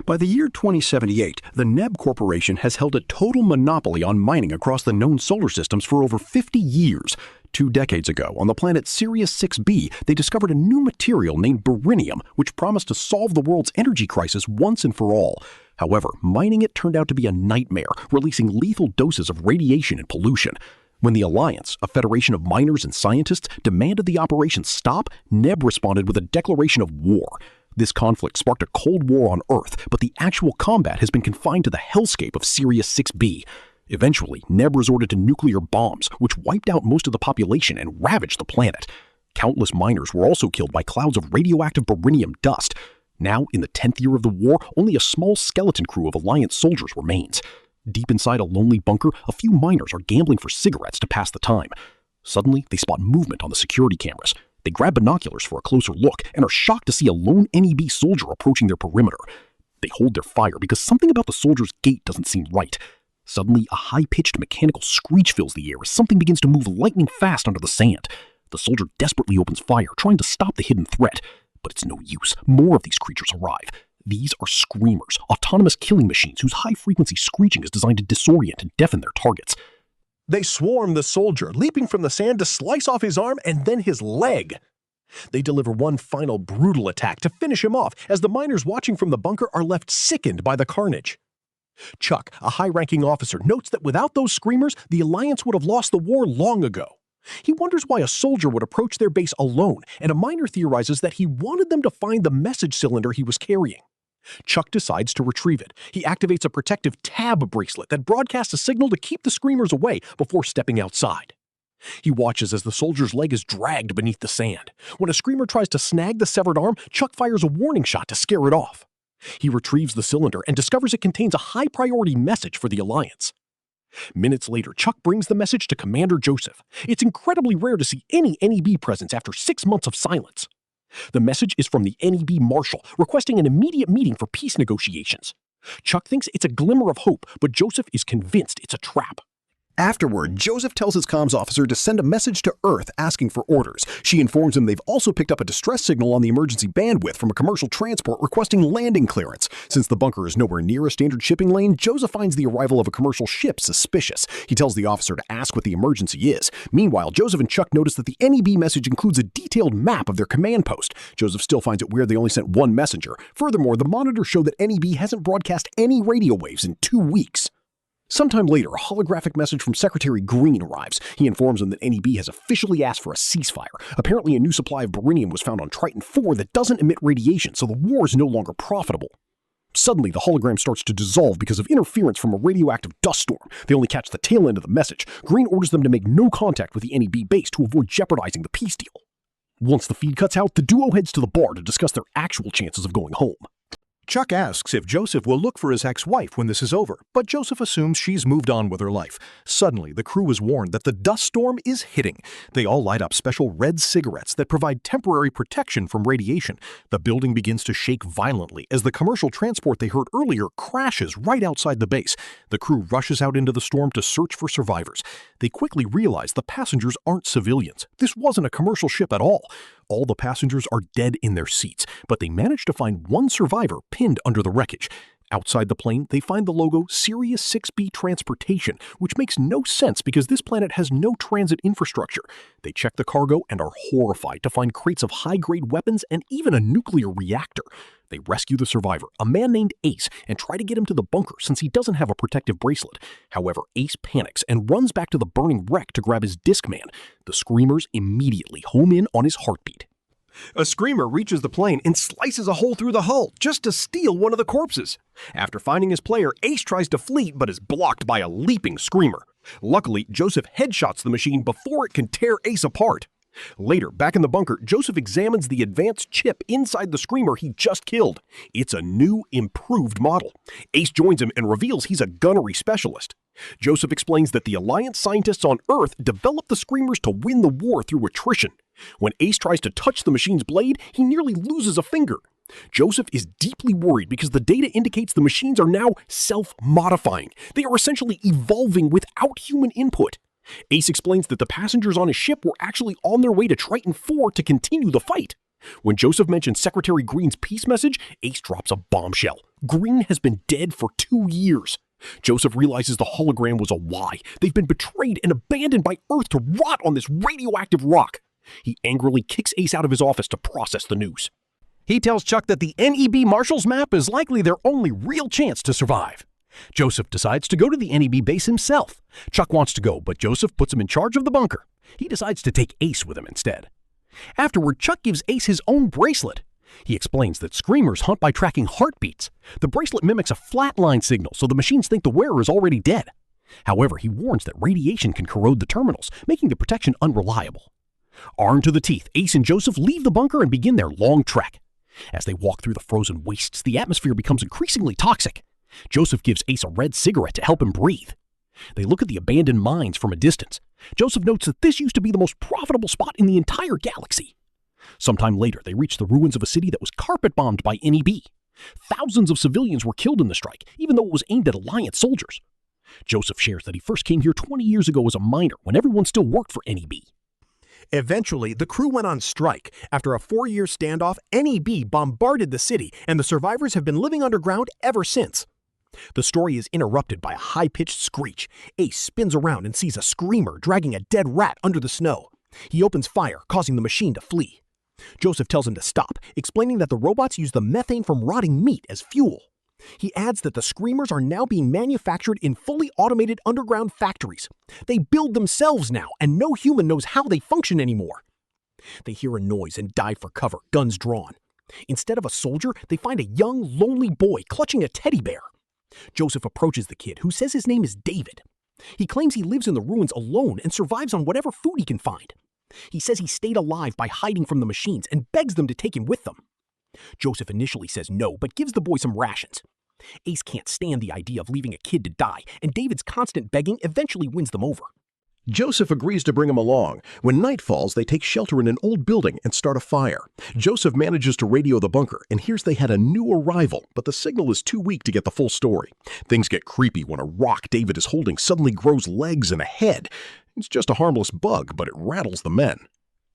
By the year 2078, the NEB Corporation has held a total monopoly on mining across the known solar systems for over 50 years. 2 decades ago, on the planet Sirius 6b, they discovered a new material named beryllium, which promised to solve the world's energy crisis once and for all. However, mining it turned out to be a nightmare, releasing lethal doses of radiation and pollution. When the Alliance, a federation of miners and scientists, demanded the operation stop, NEB responded with a declaration of war. This conflict sparked a Cold War on Earth, but the actual combat has been confined to the hellscape of Sirius 6b. Eventually, NEB resorted to nuclear bombs, which wiped out most of the population and ravaged the planet. Countless miners were also killed by clouds of radioactive beryllium dust. Now, in the 10th year of the war, only a small skeleton crew of Alliance soldiers remains. Deep inside a lonely bunker, a few miners are gambling for cigarettes to pass the time. Suddenly, they spot movement on the security cameras. They grab binoculars for a closer look and are shocked to see a lone NEB soldier approaching their perimeter. They hold their fire because something about the soldier's gait doesn't seem right. Suddenly, a high-pitched mechanical screech fills the air as something begins to move lightning fast under the sand. The soldier desperately opens fire, trying to stop the hidden threat. But it's no use. More of these creatures arrive. These are screamers, autonomous killing machines whose high-frequency screeching is designed to disorient and deafen their targets. They swarm the soldier, leaping from the sand to slice off his arm and then his leg. They deliver one final brutal attack to finish him off, as the miners watching from the bunker are left sickened by the carnage. Chuck, a high-ranking officer, notes that without those screamers, the Alliance would have lost the war long ago. He wonders why a soldier would approach their base alone, and a miner theorizes that he wanted them to find the message cylinder he was carrying. Chuck decides to retrieve it. He activates a protective tab bracelet that broadcasts a signal to keep the screamers away before stepping outside. He watches as the soldier's leg is dragged beneath the sand. When a screamer tries to snag the severed arm, Chuck fires a warning shot to scare it off. He retrieves the cylinder and discovers it contains a high-priority message for the Alliance. Minutes later, Chuck brings the message to Commander Joseph. It's incredibly rare to see any NEB presence after 6 months of silence. The message is from the NEB Marshal, requesting an immediate meeting for peace negotiations. Chuck thinks it's a glimmer of hope, but Joseph is convinced it's a trap. Afterward, Joseph tells his comms officer to send a message to Earth asking for orders. She informs him they've also picked up a distress signal on the emergency bandwidth from a commercial transport requesting landing clearance. Since the bunker is nowhere near a standard shipping lane, Joseph finds the arrival of a commercial ship suspicious. He tells the officer to ask what the emergency is. Meanwhile, Joseph and Chuck notice that the NEB message includes a detailed map of their command post. Joseph still finds it weird they only sent one messenger. Furthermore, the monitors show that NEB hasn't broadcast any radio waves in 2 weeks. Sometime later, a holographic message from Secretary Green arrives. He informs them that NEB has officially asked for a ceasefire. Apparently, a new supply of beryllium was found on Triton 4 that doesn't emit radiation, so the war is no longer profitable. Suddenly, the hologram starts to dissolve because of interference from a radioactive dust storm. They only catch the tail end of the message. Green orders them to make no contact with the NEB base to avoid jeopardizing the peace deal. Once the feed cuts out, the duo heads to the bar to discuss their actual chances of going home. Chuck asks if Joseph will look for his ex-wife when this is over, but Joseph assumes she's moved on with her life. Suddenly, the crew is warned that the dust storm is hitting. They all light up special red cigarettes that provide temporary protection from radiation. The building begins to shake violently as the commercial transport they heard earlier crashes right outside the base. The crew rushes out into the storm to search for survivors. They quickly realize the passengers aren't civilians. This wasn't a commercial ship at all. All the passengers are dead in their seats, but they manage to find one survivor pinned under the wreckage. Outside the plane, they find the logo Sirius 6b Transportation, which makes no sense because this planet has no transit infrastructure. They check the cargo and are horrified to find crates of high-grade weapons and even a nuclear reactor. They rescue the survivor, a man named Ace, and try to get him to the bunker since he doesn't have a protective bracelet. However, Ace panics and runs back to the burning wreck to grab his Discman. The screamers immediately home in on his heartbeat. A screamer reaches the plane and slices a hole through the hull just to steal one of the corpses. After finding his player, Ace tries to flee but is blocked by a leaping screamer. Luckily, Joseph headshots the machine before it can tear Ace apart. Later, back in the bunker, Joseph examines the advanced chip inside the screamer he just killed. It's a new, improved model. Ace joins him and reveals he's a gunnery specialist. Joseph explains that the Alliance scientists on Earth developed the screamers to win the war through attrition. When Ace tries to touch the machine's blade, he nearly loses a finger. Joseph is deeply worried because the data indicates the machines are now self-modifying. They are essentially evolving without human input. Ace explains that the passengers on his ship were actually on their way to Triton 4 to continue the fight. When Joseph mentions Secretary Green's peace message, Ace drops a bombshell. Green has been dead for 2 years. Joseph realizes the hologram was a lie. They've been betrayed and abandoned by Earth to rot on this radioactive rock. He angrily kicks Ace out of his office to process the news. He tells Chuck that the NEB Marshall's map is likely their only real chance to survive. Joseph decides to go to the NEB base himself. Chuck wants to go, but Joseph puts him in charge of the bunker. He decides to take Ace with him instead. Afterward, Chuck gives Ace his own bracelet. He explains that screamers hunt by tracking heartbeats. The bracelet mimics a flatline signal, so the machines think the wearer is already dead. However, he warns that radiation can corrode the terminals, making the protection unreliable. Armed to the teeth, Ace and Joseph leave the bunker and begin their long trek. As they walk through the frozen wastes, the atmosphere becomes increasingly toxic. Joseph gives Ace a red cigarette to help him breathe. They look at the abandoned mines from a distance. Joseph notes that this used to be the most profitable spot in the entire galaxy. Sometime later, they reach the ruins of a city that was carpet-bombed by NEB. Thousands of civilians were killed in the strike, even though it was aimed at Alliance soldiers. Joseph shares that he first came here 20 years ago as a miner when everyone still worked for NEB. Eventually, the crew went on strike. After a 4-year standoff, NEB bombarded the city, and the survivors have been living underground ever since. The story is interrupted by a high-pitched screech. Ace spins around and sees a screamer dragging a dead rat under the snow. He opens fire, causing the machine to flee. Joseph tells him to stop, explaining that the robots use the methane from rotting meat as fuel. He adds that the screamers are now being manufactured in fully automated underground factories. They build themselves now, and no human knows how they function anymore. They hear a noise and dive for cover, guns drawn. Instead of a soldier, they find a young, lonely boy clutching a teddy bear. Joseph approaches the kid, who says his name is David. He claims he lives in the ruins alone and survives on whatever food he can find. He says he stayed alive by hiding from the machines and begs them to take him with them. Joseph initially says no, but gives the boy some rations. Ace can't stand the idea of leaving a kid to die, and David's constant begging eventually wins them over. Joseph agrees to bring him along. When night falls, they take shelter in an old building and start a fire. Joseph manages to radio the bunker and hears they had a new arrival, but the signal is too weak to get the full story. Things get creepy when a rock David is holding suddenly grows legs and a head. It's just a harmless bug, but it rattles the men.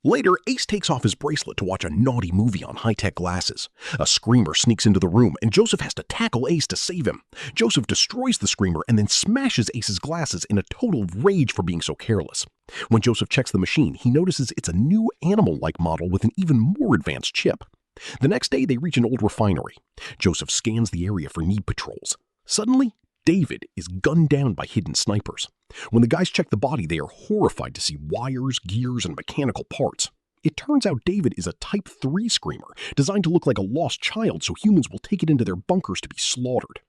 Later, Ace takes off his bracelet to watch a naughty movie on high-tech glasses. A screamer sneaks into the room, and Joseph has to tackle Ace to save him. Joseph destroys the screamer and then smashes Ace's glasses in a total rage for being so careless. When Joseph checks the machine, he notices it's a new animal-like model with an even more advanced chip. The next day, they reach an old refinery. Joseph scans the area for need patrols. Suddenly, David is gunned down by hidden snipers. When the guys check the body, they are horrified to see wires, gears, and mechanical parts. It turns out David is a Type 3 screamer, designed to look like a lost child so humans will take it into their bunkers to be slaughtered.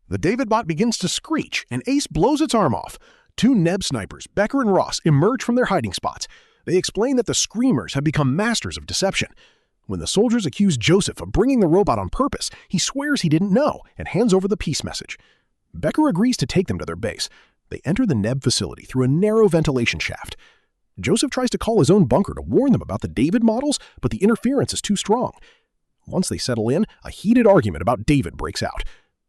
The David bot begins to screech, and Ace blows its arm off. 2 Neb snipers, Becker and Ross, emerge from their hiding spots. They explain that the screamers have become masters of deception. When the soldiers accuse Joseph of bringing the robot on purpose, he swears he didn't know and hands over the peace message. Becker agrees to take them to their base. They enter the Neb facility through a narrow ventilation shaft. Joseph tries to call his own bunker to warn them about the David models, but the interference is too strong. Once they settle in, a heated argument about David breaks out.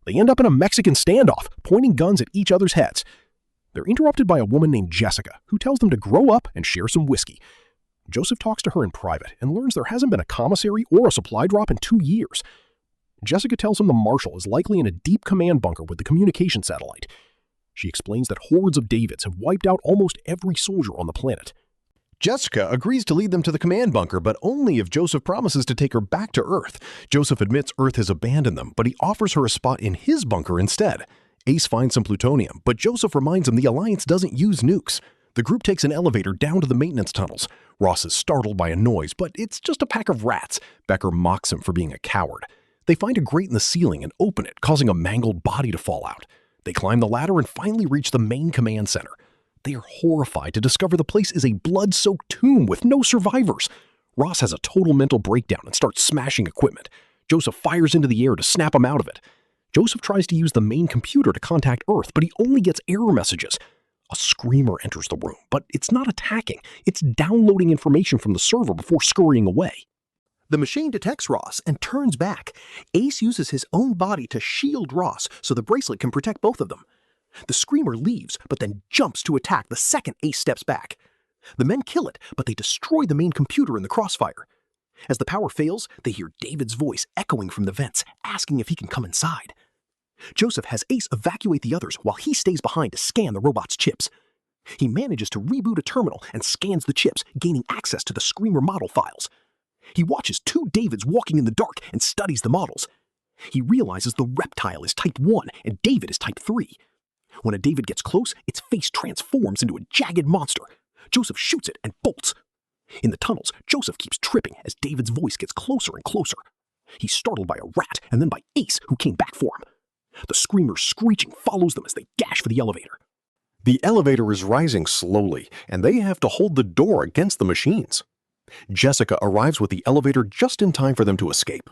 They end up in a Mexican standoff, pointing guns at each other's heads. They're interrupted by a woman named Jessica, who tells them to grow up and share some whiskey. Joseph talks to her in private and learns there hasn't been a commissary or a supply drop in 2 years. Jessica tells him the Marshal is likely in a deep command bunker with the communication satellite. She explains that hordes of Davids have wiped out almost every soldier on the planet. Jessica agrees to lead them to the command bunker, but only if Joseph promises to take her back to Earth. Joseph admits Earth has abandoned them, but he offers her a spot in his bunker instead. Ace finds some plutonium, but Joseph reminds him the Alliance doesn't use nukes. The group takes an elevator down to the maintenance tunnels. Ross is startled by a noise, but it's just a pack of rats. Becker mocks him for being a coward. They find a grate in the ceiling and open it, causing a mangled body to fall out. They climb the ladder and finally reach the main command center. They are horrified to discover the place is a blood-soaked tomb with no survivors. Ross has a total mental breakdown and starts smashing equipment. Joseph fires into the air to snap him out of it. Joseph tries to use the main computer to contact Earth, but he only gets error messages. A screamer enters the room, but it's not attacking. It's downloading information from the server before scurrying away. The machine detects Ross and turns back. Ace uses his own body to shield Ross so the bracelet can protect both of them. The screamer leaves, but then jumps to attack the second Ace steps back. The men kill it, but they destroy the main computer in the crossfire. As the power fails, they hear David's voice echoing from the vents, asking if he can come inside. Joseph has Ace evacuate the others while he stays behind to scan the robot's chips. He manages to reboot a terminal and scans the chips, gaining access to the Screamer model files. He watches two Davids walking in the dark and studies the models. He realizes the reptile is Type 1 and David is Type 3. When a David gets close, its face transforms into a jagged monster. Joseph shoots it and bolts. In the tunnels, Joseph keeps tripping as David's voice gets closer and closer. He's startled by a rat and then by Ace, who came back for him. The Screamer's screeching follows them as they dash for the elevator. The elevator is rising slowly, and they have to hold the door against the machines. Jessica arrives with the elevator just in time for them to escape.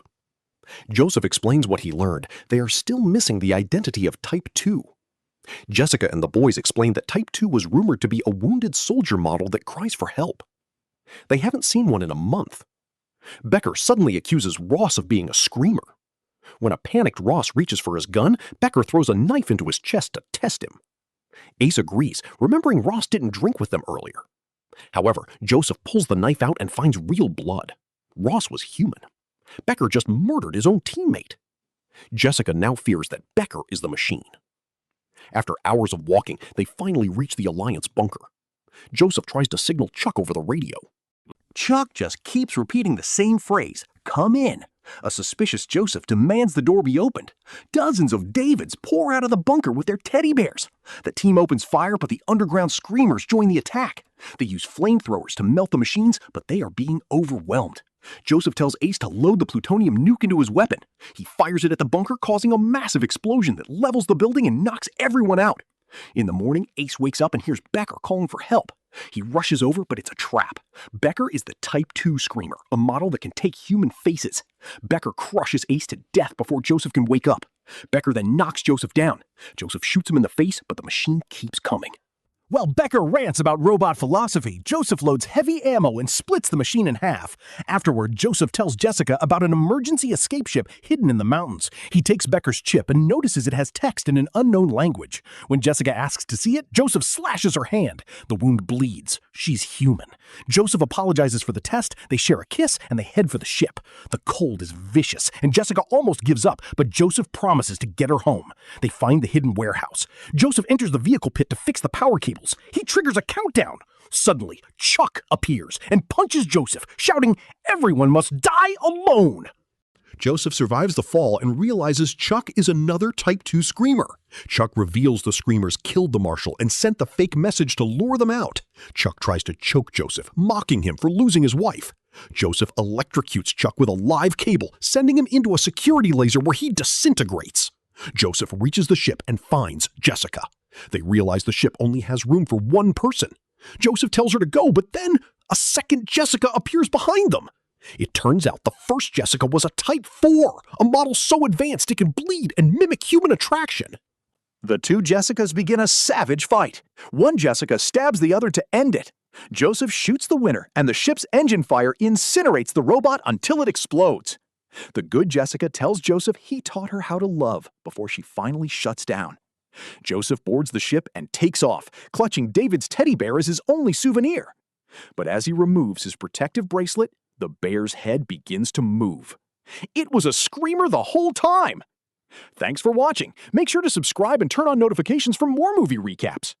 Joseph explains what he learned. They are still missing the identity of Type 2. Jessica and the boys explain that Type 2 was rumored to be a wounded soldier model that cries for help. They haven't seen one in a month. Becker suddenly accuses Ross of being a screamer. When a panicked Ross reaches for his gun, Becker throws a knife into his chest to test him. Ace agrees, remembering Ross didn't drink with them earlier. However, Joseph pulls the knife out and finds real blood. Ross was human. Becker just murdered his own teammate. Jessica now fears that Becker is the machine. After hours of walking, they finally reach the Alliance bunker. Joseph tries to signal Chuck over the radio. Chuck just keeps repeating the same phrase, "Come in." A suspicious Joseph demands the door be opened. Dozens of Davids pour out of the bunker with their teddy bears. The team opens fire, but the underground screamers join the attack. They use flamethrowers to melt the machines, but they are being overwhelmed. Joseph tells Ace to load the plutonium nuke into his weapon. He fires it at the bunker, causing a massive explosion that levels the building and knocks everyone out. In the morning, Ace wakes up and hears Becker calling for help. He rushes over, but it's a trap. Becker is the Type 2 Screamer, a model that can take human faces. Becker crushes Ace to death before Joseph can wake up. Becker then knocks Joseph down. Joseph shoots him in the face, but the machine keeps coming. While Becker rants about robot philosophy, Joseph loads heavy ammo and splits the machine in half. Afterward, Joseph tells Jessica about an emergency escape ship hidden in the mountains. He takes Becker's chip and notices it has text in an unknown language. When Jessica asks to see it, Joseph slashes her hand. The wound bleeds. She's human. Joseph apologizes for the test, they share a kiss, and they head for the ship. The cold is vicious, and Jessica almost gives up, but Joseph promises to get her home. They find the hidden warehouse. Joseph enters the vehicle pit to fix the power cable. He triggers a countdown. Suddenly, Chuck appears and punches Joseph, shouting, "Everyone must die alone!" Joseph survives the fall and realizes Chuck is another Type 2 Screamer. Chuck reveals the Screamers killed the Marshal and sent the fake message to lure them out. Chuck tries to choke Joseph, mocking him for losing his wife. Joseph electrocutes Chuck with a live cable, sending him into a security laser where he disintegrates. Joseph reaches the ship and finds Jessica. They realize the ship only has room for one person. Joseph tells her to go, but then a second Jessica appears behind them. It turns out the first Jessica was a Type 4, a model so advanced it can bleed and mimic human attraction. The two Jessicas begin a savage fight. One Jessica stabs the other to end it. Joseph shoots the winner, and the ship's engine fire incinerates the robot until it explodes. The good Jessica tells Joseph he taught her how to love before she finally shuts down. Joseph boards the ship and takes off, clutching David's teddy bear as his only souvenir. But as he removes his protective bracelet, the bear's head begins to move. It was a screamer the whole time! Thanks for watching. Make sure to subscribe and turn on notifications for more movie recaps.